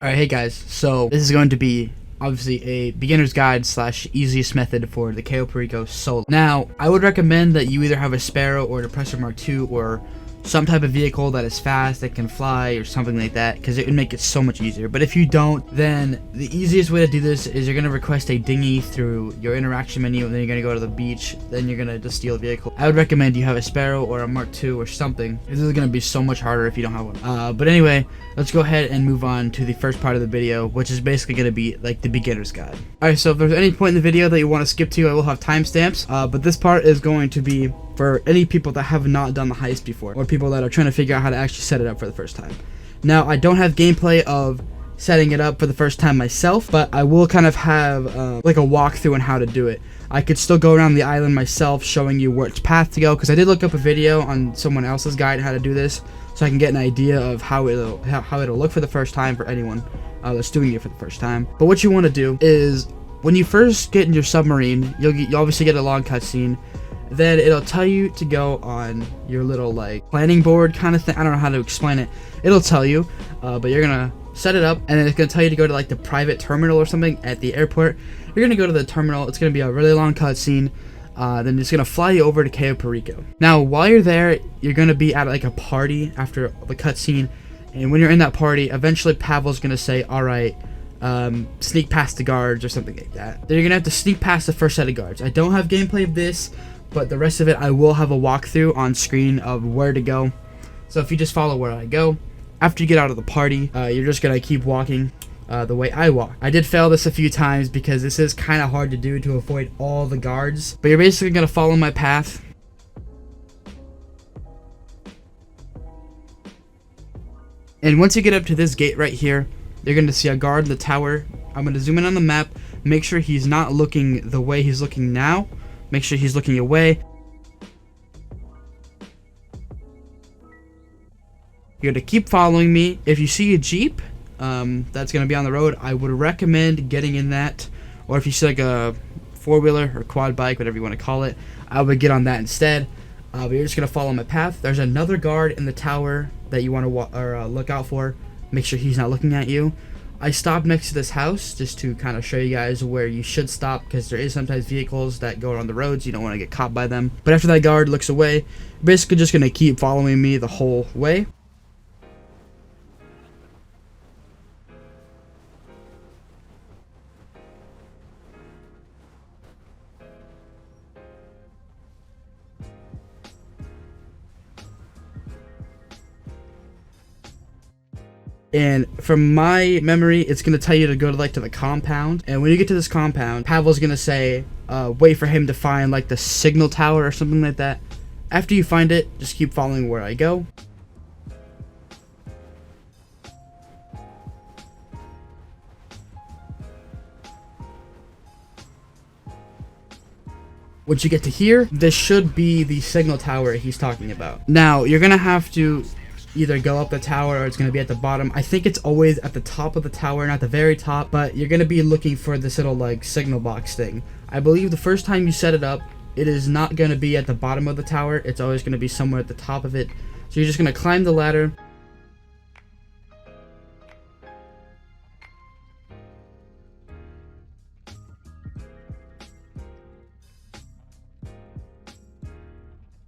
Alright, hey guys, so this is going to be obviously a beginner's guide slash easiest method for the Cayo Perico solo. Now, I would recommend that you either have a Sparrow or a Depressor Mark II or some type of vehicle that is fast, that can fly, or something like that, because it would make it so much easier. But if you don't, then the easiest way to do this is you're going to request a dinghy through your interaction menu, and then you're going to go to the beach, then you're going to just steal a vehicle. I would recommend you have a Sparrow or a Mark II or something. This is going to be so much harder if you don't have one. But anyway, let's go ahead and move on to the first part of the video, which is basically going to be like the beginner's guide. Alright, so if there's any point in the video that you want to skip to, I will have timestamps, but this part is going to be for any people that have not done the heist before, or people that are trying to figure out how to actually set it up for the first time. Now, I don't have gameplay of setting it up for the first time myself, but I will kind of have like a walkthrough on how to do it. I could still go around the island myself showing you which path to go, because I did look up a video on someone else's guide how to do this, so I can get an idea of how it'll look for the first time for anyone that's doing it for the first time. But what you want to do is, when you first get in your submarine, you'll obviously get a long cutscene. Then it'll tell you to go on your little like planning board kind of thing. I don't know how to explain it. It'll tell you, but you're gonna set it up, and then it's gonna tell you to go to like the private terminal or something at the airport. You're gonna go to the terminal. It's gonna be a really long cutscene. Then it's gonna fly you over to Cayo Perico. Now, while you're there, you're gonna be at like a party after the cutscene, and when you're in that party, eventually Pavel's gonna say, "All right, sneak past the guards" or something like that. Then you're gonna have to sneak past the first set of guards. I don't have gameplay of this, but the rest of it I will have a walkthrough on screen of where to go. So if you just follow where I go, after you get out of the party, you're just gonna keep walking the way I walk. I did fail this a few times because this is kind of hard to do to avoid all the guards, but you're basically gonna follow my path. And once you get up to this gate right here, you're gonna see a guard in the tower. I'm gonna zoom in on the map, make sure he's not looking the way he's looking now. Make sure he's looking away. You're gonna keep following me. If you see a Jeep that's gonna be on the road, I would recommend getting in that. Or if you see like a four-wheeler or quad bike, whatever you want to call it, I would get on that instead. But you're just gonna follow my path. There's another guard in the tower that you want to look out for. Make sure he's not looking at you. I stopped next to this house just to kind of show you guys where you should stop, because there is sometimes vehicles that go on the roads. You don't want to get caught by them. But after that guard looks away, you're basically just going to keep following me the whole way. And from my memory, it's going to tell you to go to like to the compound. And when you get to this compound, Pavel's going to say, wait for him to find like the signal tower or something like that. After you find it, just keep following where I go. Once you get to here, this should be the signal tower he's talking about. Now, you're going to have to either go up the tower, or it's going to be at the bottom. I think it's always at the top of the tower, not the very top, but you're going to be looking for this little like signal box thing. I believe the first time you set it up, it is not going to be at the bottom of the tower. It's always going to be somewhere at the top of it. So you're just going to climb the ladder.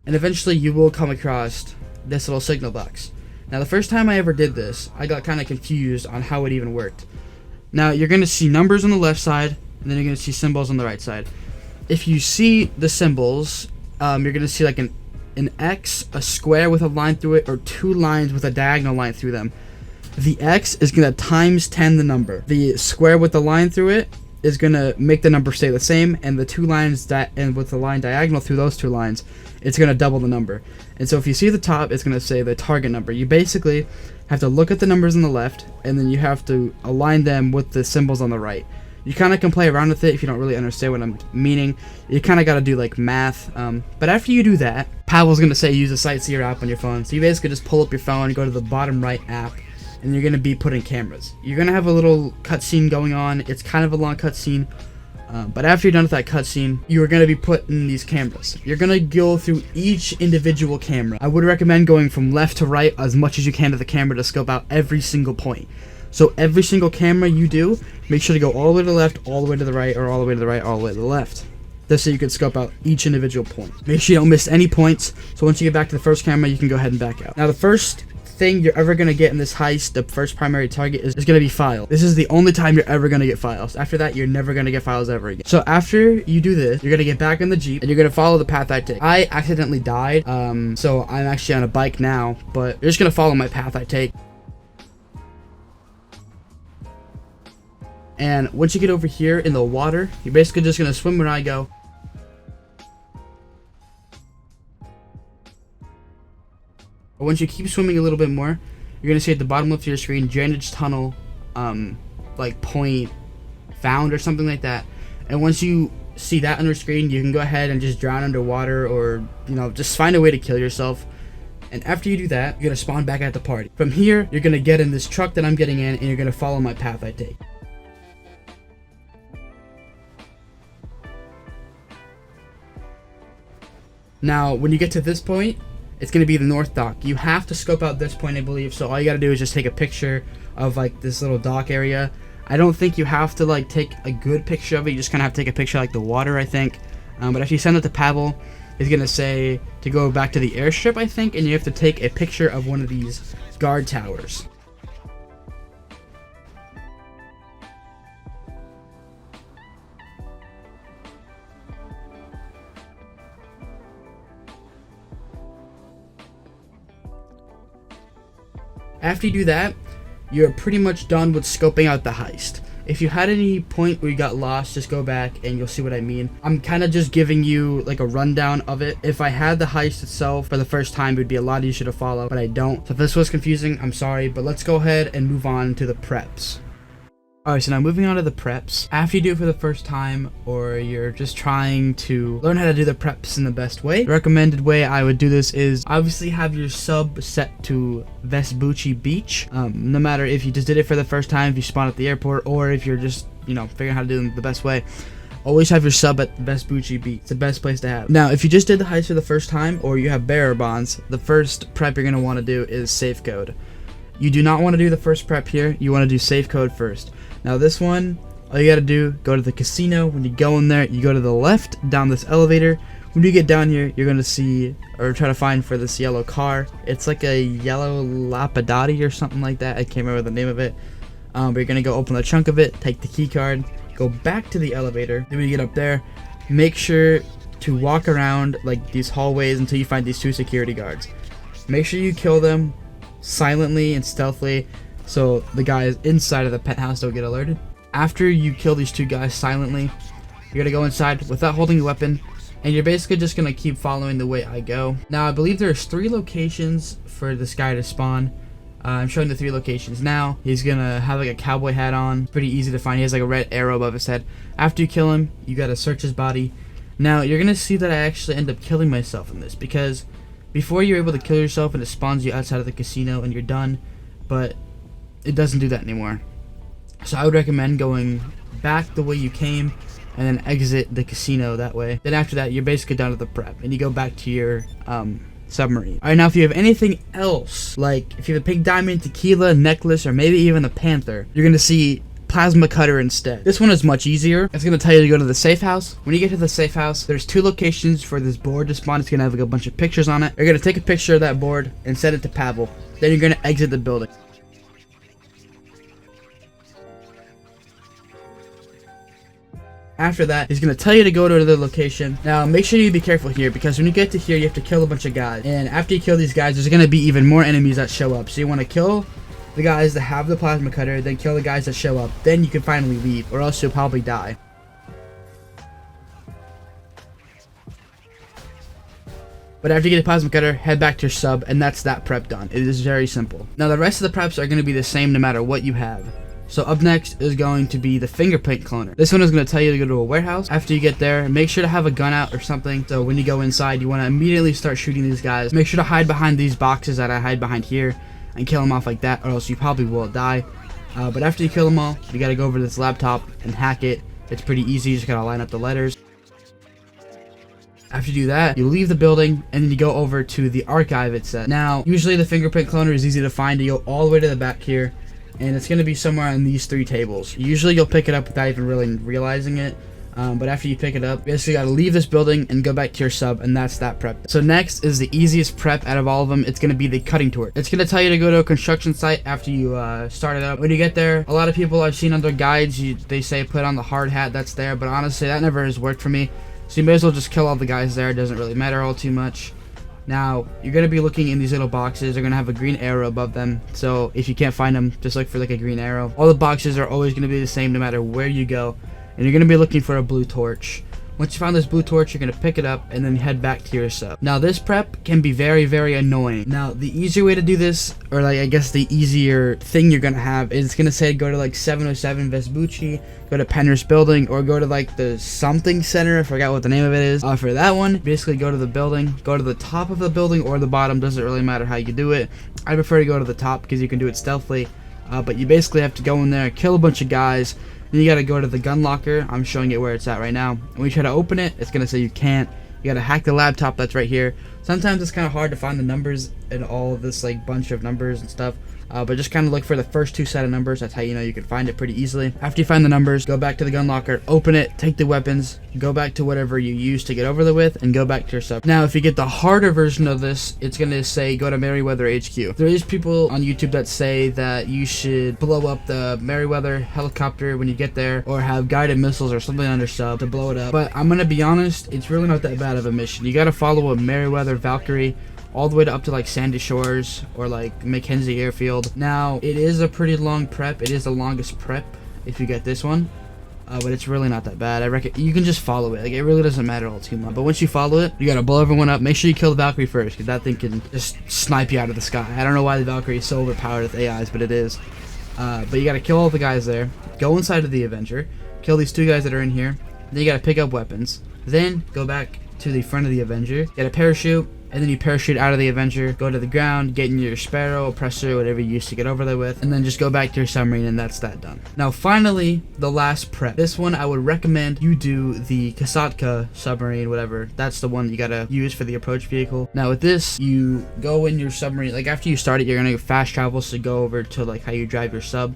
And eventually you will come across this little signal box. Now, the first time I ever did this, I got kind of confused on how it even worked. Now, you're going to see numbers on the left side, and then you're going to see symbols on the right side. If you see the symbols, you're going to see like an X, a square with a line through it, or two lines with a diagonal line through them. The X is going to times 10 the number. The square with the line through it is going to make the number stay the same, and the two lines and with the line diagonal through those two lines, it's going to double the number. And so if you see the top, it's going to say the target number. You basically have to look at the numbers on the left, and then you have to align them with the symbols on the right. You kind of can play around with it if you don't really understand what I'm meaning. You kind of got to do like math. But after you do that, Pavel's going to say use the Sightseer app on your phone. So you basically just pull up your phone, go to the bottom right app, and you're going to be putting cameras. You're going to have a little cutscene going on. It's kind of a long cutscene. But after you're done with that cutscene, you are going to be put in these cameras. You're going to go through each individual camera. I would recommend going from left to right as much as you can to the camera to scope out every single point. So every single camera you do, make sure to go all the way to the left, all the way to the right, or all the way to the right, all the way to the left. This so you can scope out each individual point. Make sure you don't miss any points. So once you get back to the first camera, you can go ahead and back out. Now the first thing you're ever going to get in this heist, the first primary target is going to be files. This is the only time you're ever going to get files. After that, you're never going to get files ever again. So after you do this, you're going to get back in the Jeep and you're going to follow the path I take. I accidentally died, so I'm actually on a bike now, but you're just going to follow my path I take. And once you get over here in the water, you're basically just going to swim where I go. But once you keep swimming a little bit more, you're going to see at the bottom left of your screen, drainage tunnel, like point found or something like that. And once you see that on your screen, you can go ahead and just drown underwater or, you know, just find a way to kill yourself. And after you do that, you're going to spawn back at the party. From here, you're going to get in this truck that I'm getting in and you're going to follow my path I take. Now, when you get to this point, it's going to be the north dock. You have to scope out this point, I believe. So all you got to do is just take a picture of like this little dock area. I don't think you have to like take a good picture of it. You just kind of have to take a picture like the water, I think. But if you send it to Pavel, it's going to say to go back to the airstrip, I think. And you have to take a picture of one of these guard towers. After you do that, you're pretty much done with scoping out the heist. If you had any point where you got lost, just go back and you'll see what I mean. I'm kind of just giving you like a rundown of it. If I had the heist itself for the first time, it would be a lot easier to follow, but I don't. So if this was confusing, I'm sorry, but let's go ahead and move on to the preps. Alright, so now moving on to the preps. After you do it for the first time, or you're just trying to learn how to do the preps in the best way, the recommended way I would do this is obviously have your sub set to Vespucci Beach. No matter if you just did it for the first time, if you spawn at the airport, or if you're just, you know, figuring out how to do it the best way. Always have your sub at Vespucci Beach. It's the best place to have. Now, if you just did the heist for the first time, or you have bearer bonds, the first prep you're going to want to do is safe code. You do not want to do the first prep here. You want to do safe code first. Now this one, all you gotta do, go to the casino. When you go in there, you go to the left down this elevator. When you get down here, you're gonna see, or try to find for this yellow car. It's like a yellow Lapidati or something like that. I can't remember the name of it. But you're gonna go open the trunk of it, take the key card, go back to the elevator. Then when you get up there, make sure to walk around like these hallways until you find these two security guards. Make sure you kill them silently and stealthily, so the guys inside of the penthouse don't get alerted. After you kill these two guys silently, you're gonna go inside without holding a weapon, and you're basically just gonna keep following the way I go. Now I believe there's 3 locations for this guy to spawn. I'm showing the 3 locations now. He's gonna have like a cowboy hat on, pretty easy to find. He has like a red arrow above his head. After you kill him, you gotta search his body. Now you're gonna see that I actually end up killing myself in this, because before you're able to kill yourself and it spawns you outside of the casino and you're done, but it doesn't do that anymore. So I would recommend going back the way you came and then exit the casino that way. Then after that, you're basically done with the prep and you go back to your submarine. Alright, now if you have anything else, like if you have a pink diamond, tequila, necklace, or maybe even a panther, you're gonna see plasma cutter instead. This one is much easier. It's gonna tell you to go to the safe house. When you get to the safe house, there's 2 locations for this board to spawn. It's gonna have like a bunch of pictures on it. You're gonna take a picture of that board and send it to Pavel. Then you're gonna exit the building. After that, he's going to tell you to go to the location. Now, make sure you be careful here, because when you get to here, you have to kill a bunch of guys. And after you kill these guys, there's going to be even more enemies that show up. So you want to kill the guys that have the plasma cutter, then kill the guys that show up. Then you can finally leave, or else you'll probably die. But after you get the plasma cutter, head back to your sub, and that's that prep done. It is very simple. Now, the rest of the preps are going to be the same no matter what you have. So up next is going to be the fingerprint cloner. This one is going to tell you to go to a warehouse. After you get there, make sure to have a gun out or something. So when you go inside, you want to immediately start shooting these guys. Make sure to hide behind these boxes that I hide behind here and kill them off like that, or else you probably will die. But after you kill them all, you got to go over to this laptop and hack it. It's pretty easy. You just got to line up the letters. After you do that, you leave the building and then you go over to the archive, it says. Now, usually the fingerprint cloner is easy to find. You go all the way to the back here. and it's going to be somewhere on these 3 tables. Usually you'll pick it up without even really realizing it. But after you pick it up, you basically got to leave this building and go back to your sub, and that's that prep. So next is the easiest prep out of all of them. It's going to be the cutting torch. It's going to tell you to go to a construction site after you start it up. When you get there, a lot of people I've seen on their guides, they say put on the hard hat that's there, but honestly that never has worked for me. So you may as well just kill all the guys there. It doesn't really matter all too much. Now, you're going to be looking in these little boxes. They're going to have a green arrow above them. So if you can't find them, just look for like a green arrow. All the boxes are always going to be the same no matter where you go. And you're going to be looking for a blue torch. Once you found this blue torch, you're going to pick it up and then head back to your sub. Now, this prep can be very, very annoying. Now, the easier way to do this, or like I guess the easier thing you're going to have, is it's going to say go to like 707 Vespucci, go to Penrith Building, or go to like the something center. I forgot what the name of it is. For that one, basically go to the building, go to the top of the building or the bottom. Doesn't really matter how you do it. I prefer to go to the top because you can do it stealthily. But you basically have to go in there, kill a bunch of guys. Then you gotta go to the gun locker. I'm showing it where it's at right now. When you try to open it, it's gonna say you can't. You gotta hack the laptop that's right here. Sometimes it's kind of hard to find the numbers in all of this like bunch of numbers and stuff. But just kind of look for the first 2 set of numbers. That's how you know you can find it pretty easily. After you find the numbers, go back to the gun locker, open it, take the weapons, go back to whatever you used to get over there with, and go back to your sub. Now, if you get the harder version of this, it's going to say go to Merryweather HQ. There is people on YouTube that say that you should blow up the Merryweather helicopter when you get there, or have guided missiles or something on your sub to blow it up. But I'm going to be honest, it's really not that bad of a mission. You got to follow a Merryweather Valkyrie all the way up to like Sandy Shores or like Mackenzie Airfield. Now, it is a pretty long prep. It is the longest prep if you get this one. But it's really not that bad. I reckon you can just follow it. Like, it really doesn't matter all too much. But once you follow it, you gotta blow everyone up. Make sure you kill the Valkyrie first, because that thing can just snipe you out of the sky. I don't know why the Valkyrie is so overpowered with AIs, but it is. But you gotta kill all the guys there. Go inside of the Avenger. Kill these 2 guys that are in here. Then you gotta pick up weapons. Then go back to the front of the Avenger. Get a parachute. And then you parachute out of the Avenger, go to the ground, get in your Sparrow, Oppressor, whatever you used to get over there with, and then just go back to your submarine, and that's that done. Now, finally, the last prep. This one, I would recommend you do the Kasatka submarine, whatever. That's the one you gotta use for the approach vehicle. Now, with this, you go in your submarine. Like, after you start it, you're gonna fast travel, so go over to, like, how you drive your sub.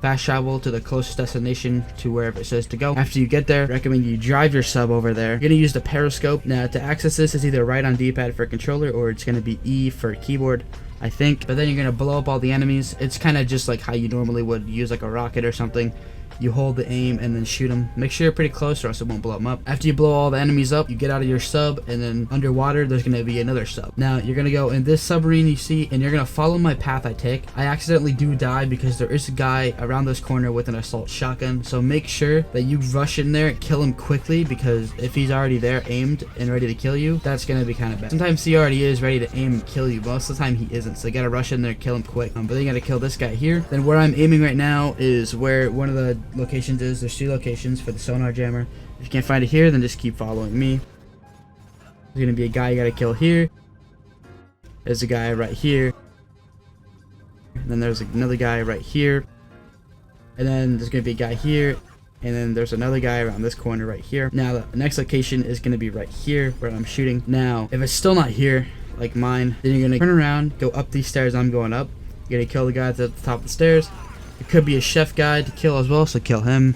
Fast travel to the closest destination to wherever it says to go. After you get there, recommend you drive your sub over there. You're going to use the periscope. Now, to access this, is either right on D-pad for controller, or it's going to be E for keyboard, I think. But then you're going to blow up all the enemies. It's kind of just like how you normally would use like a rocket or something. You hold the aim and then shoot them. Make sure you're pretty close or else it won't blow them up. After you blow all the enemies up, you get out of your sub, and then underwater there's going to be another sub. Now you're going to go in this submarine you see, and you're going to follow my path I take. I accidentally do die because there is a guy around this corner with an assault shotgun, so make sure that you rush in there, kill him quickly, because if he's already there aimed and ready to kill you, that's going to be kind of bad. Sometimes he already is ready to aim and kill you, most of the time he isn't, so you got to rush in there, kill him quick. But then you got to kill this guy here. Then where I'm aiming right now is where one of the locations is. There's 2 locations for the sonar jammer. If you can't find it here, then just keep following me. There's gonna be a guy you gotta kill here. There's a guy right here. And then there's another guy right here. And then there's gonna be a guy here. And then there's another guy around this corner right here. Now the next location is gonna be right here where I'm shooting. Now if it's still not here, like mine, then you're gonna turn around, go up these stairs I'm going up. You're gonna kill the guy that's at the top of the stairs. It could be a chef guy to kill as well, so kill him.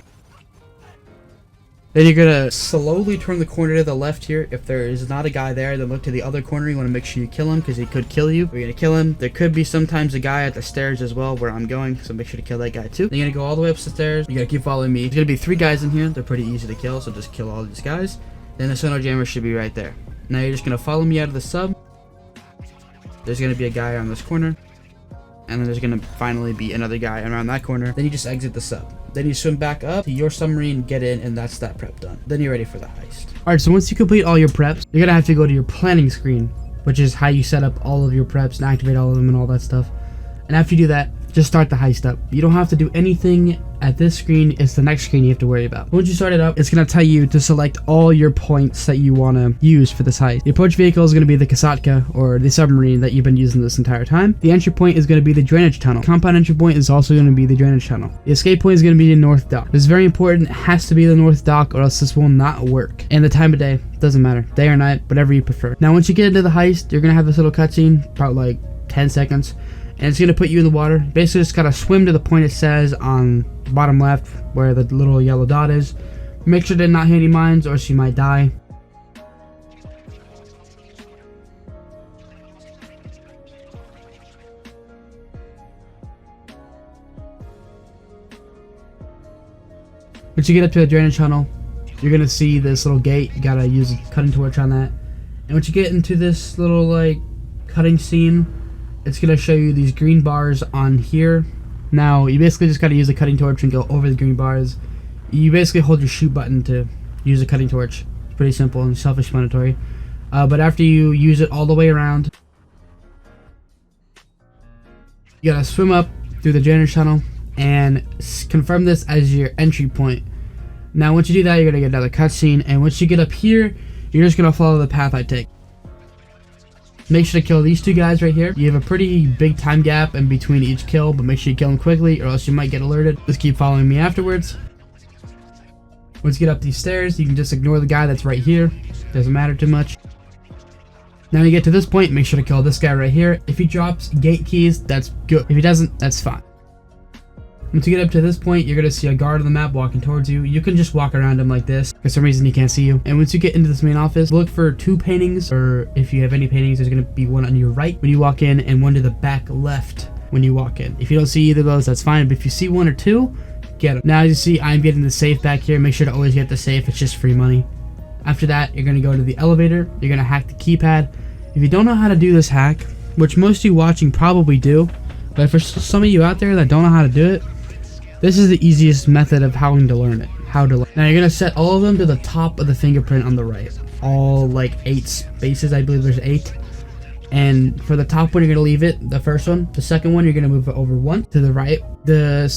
Then you're gonna slowly turn the corner to the left here. If there is not a guy there, then look to the other corner. You want to make sure you kill him because he could kill you. You're gonna kill him. There could be sometimes a guy at the stairs as well where I'm going, so make sure to kill that guy too. Then you're gonna go all the way up the stairs. You gotta keep following me. There's gonna be 3 guys in here. They're pretty easy to kill, so just kill all these guys. Then the sonar jammer should be right there. Now you're just gonna follow me out of the sub. There's gonna be a guy on this corner. And then there's gonna finally be another guy around that corner. Then you just exit the sub. Then you swim back up to your submarine, get in, and that's that prep done. Then you're ready for the heist. Alright, so once you complete all your preps, you're gonna have to go to your planning screen, which is how you set up all of your preps and activate all of them and all that stuff. And after you do that, just start the heist up. You don't have to do anything at this screen. It's the next screen you have to worry about. Once you start it up, it's going to tell you to select all your points that you want to use for this heist. The approach vehicle is going to be the Kasatka, or the submarine that you've been using this entire time. The entry point is going to be the drainage tunnel. Compound entry point is also going to be the drainage tunnel. The escape point is going to be the north dock. This is very important. It has to be the north dock or else this will not work. And the time of day, doesn't matter. Day or night, whatever you prefer. Now once you get into the heist, you're going to have this little cutscene, about like 10 seconds. and it's going to put you in the water. Basically just gotta swim to the point it says on the bottom left where the little yellow dot is. Make sure to not hit any mines or else you might die. Once you get up to the drainage tunnel, you're gonna see this little gate. You gotta use a cutting torch on that. And once you get into this little like cutting scene, it's gonna show you these green bars on here. Now you basically just gotta use a cutting torch and go over the green bars. You basically hold your shoot button to use a cutting torch. It's pretty simple and self-explanatory. But after you use it all the way around, you gotta swim up through the drainage tunnel and confirm this as your entry point. Now once you do that, you're gonna get another cutscene, and once you get up here, you're just gonna follow the path I take. Make sure to kill these two guys right here. You have a pretty big time gap in between each kill, but make sure you kill them quickly or else you might get alerted. Just keep following me afterwards. Once you get up these stairs, you can just ignore the guy that's right here. Doesn't matter too much. Now you get to this point, make sure to kill this guy right here. If he drops gate keys, that's good. If he doesn't, that's fine. Once you get up to this point, you're going to see a guard on the map walking towards you. You can just walk around him like this. For some reason, he can't see you. And once you get into this main office, look for 2 paintings, or if you have any paintings, there's going to be one on your right when you walk in and one to the back left when you walk in. If you don't see either of those, that's fine. But if you see 1 or 2, get them. Now, as you see, I'm getting the safe back here. Make sure to always get the safe. It's just free money. After that, you're going to go to the elevator. You're going to hack the keypad. If you don't know how to do this hack, which most of you watching probably do, but for some of you out there that don't know how to do it, this is the easiest method of how to learn it. Now you're gonna set all of them to the top of the fingerprint on the right. All like 8 spaces, I believe there's 8. And for the top one, you're gonna leave it, the first one. The second one, you're gonna move it over 1 to the right. The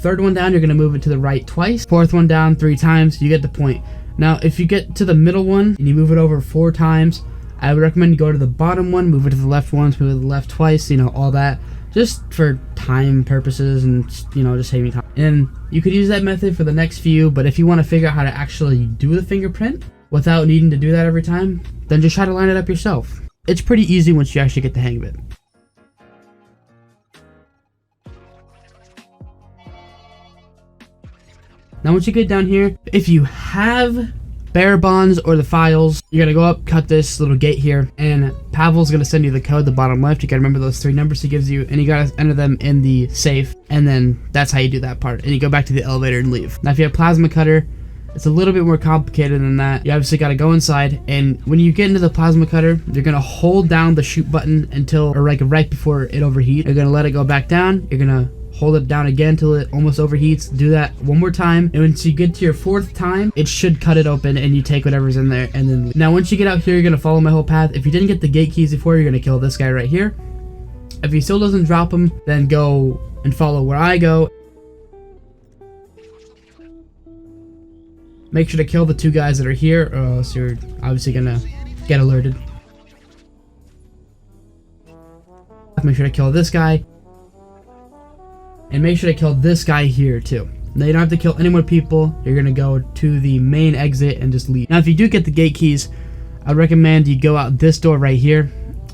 third one down, you're gonna move it to the right twice. Fourth one down 3 times, you get the point. Now, if you get to the middle one and you move it over 4 times, I would recommend you go to the bottom one, move it to the left once, move it to the left twice, you know, all that. Just for time purposes and, you know, just saving time. And you could use that method for the next few, but if you want to figure out how to actually do the fingerprint without needing to do that every time, then just try to line it up yourself. It's pretty easy once you actually get the hang of it. Now once you get down here, if you have bearer bonds or the files, you're gonna go up, cut this little gate here, and Pavel's gonna send you the code, the bottom left. You gotta remember those 3 numbers he gives you, and you gotta enter them in the safe, and then that's how you do that part. And you go back to the elevator and leave. Now if you have plasma cutter, it's a little bit more complicated than that. You obviously gotta go inside, and when you get into the plasma cutter, you're gonna hold down the shoot button until, or like right before it overheats. You're gonna let it go back down. You're gonna hold it down again till it almost overheats. Do that 1 more time, and once you get to your 4th time, it should cut it open and you take whatever's in there and then leave. Now once you get out here, you're gonna follow my whole path. If you didn't get the gate keys before, you're gonna kill this guy right here. If he still doesn't drop them, then go and follow where I go. Make sure to kill the 2 guys that are here, or else you're obviously gonna get alerted. Make sure to kill this guy. And make sure to kill this guy here too. Now you don't have to kill any more people. You're gonna go to the main exit and just leave. Now if you do get the gate keys, I recommend you go out this door right here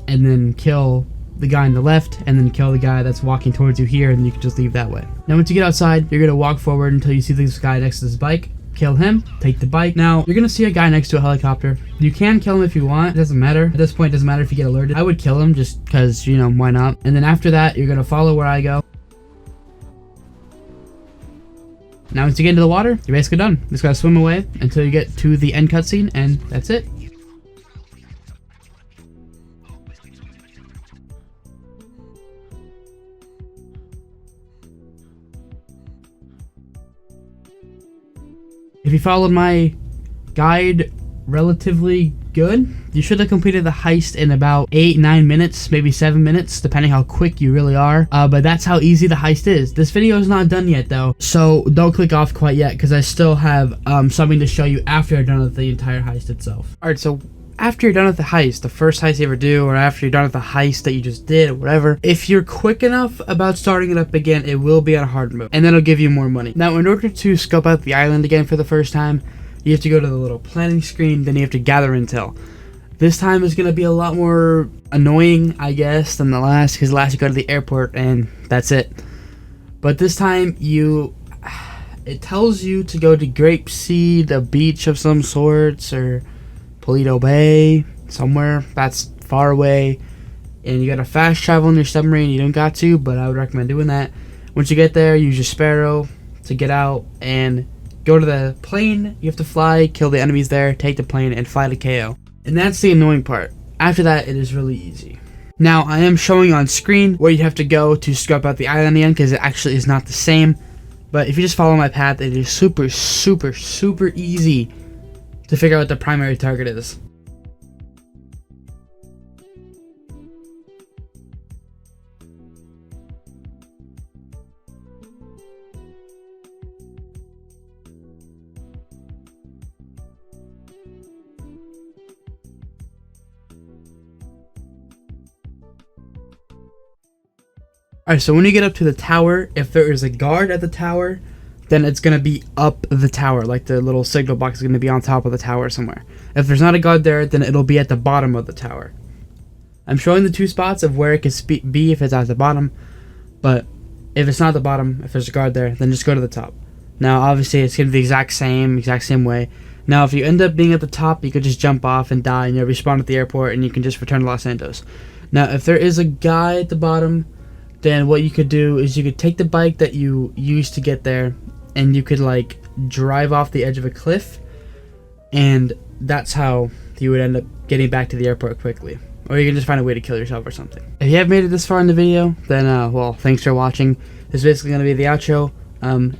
and then kill the guy on the left and then kill the guy that's walking towards you here, and you can just leave that way. Now once you get outside, you're gonna walk forward until you see this guy next to this bike. Kill him, take the bike. Now you're gonna see a guy next to a helicopter. You can kill him if you want, it doesn't matter. At this point, it doesn't matter if you get alerted. I would kill him just because, you know, why not? And then after that, you're gonna follow where I go. Now once you get into the water, you're basically done. You just gotta swim away until you get to the end cutscene, and that's it. If you followed my guide relatively good, you should have completed the heist in about 8-9 minutes, maybe 7 minutes, depending how quick you really are. But that's how easy the heist is. This video is not done yet though, so don't click off quite yet, because I still have something to show you after I'm done with the entire heist itself. Alright, so after you're done with the heist, the first heist you ever do, or after you're done with the heist that you just did, or whatever, if you're quick enough about starting it up again, it will be on a hard mode, and then it'll give you more money. Now, in order to scope out the island again for the first time, you have to go to the little planning screen, then you have to gather intel. This time is going to be a lot more annoying, I guess, than the last, because last you go to the airport and that's it. But this time it tells you to go to Grapeseed, a beach of some sorts, or Polito Bay, somewhere that's far away. And you gotta fast travel in your submarine. You don't got to, but I would recommend doing that. Once you get there, use your Sparrow to get out and go to the plane. You have to fly, kill the enemies there, take the plane, and fly to Cayo. And that's the annoying part. After that, it is really easy. Now, I am showing on screen where you have to go to scope out the island again, because it actually is not the same. But if you just follow my path, it is super, super, super easy to figure out what the primary target is. Alright, so when you get up to the tower, if there is a guard at the tower, then it's going to be up the tower. Like the little signal box is going to be on top of the tower somewhere. If there's not a guard there, then it'll be at the bottom of the tower. I'm showing the two spots of where it could be if it's at the bottom. But if it's not the bottom, if there's a guard there, then just go to the top. Now, obviously, it's going to be the exact same way. Now, if you end up being at the top, you could just jump off and die, and you'll respawn at the airport, and you can just return to Los Santos. Now, if there is a guy at the bottom, then what you could do is you could take the bike that you used to get there, and you could like drive off the edge of a cliff, and that's how you would end up getting back to the airport quickly. Or you can just find a way to kill yourself or something. If you have made it this far in the video, then well, thanks for watching. This is basically going to be the outro.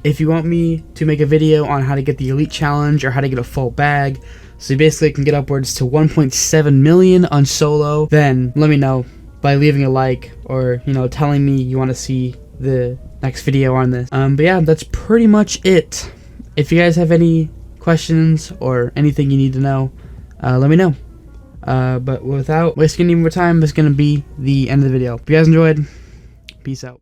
If you want me to make a video on how to get the elite challenge or how to get a full bag, so you basically can get upwards to 1.7 million on solo, then let me know by leaving a like, or telling me you want to see the next video on this. But yeah, that's pretty much it. If you guys have any questions or anything you need to know, let me know. But without wasting any more time, this is gonna be the end of the video. If you guys enjoyed, peace out.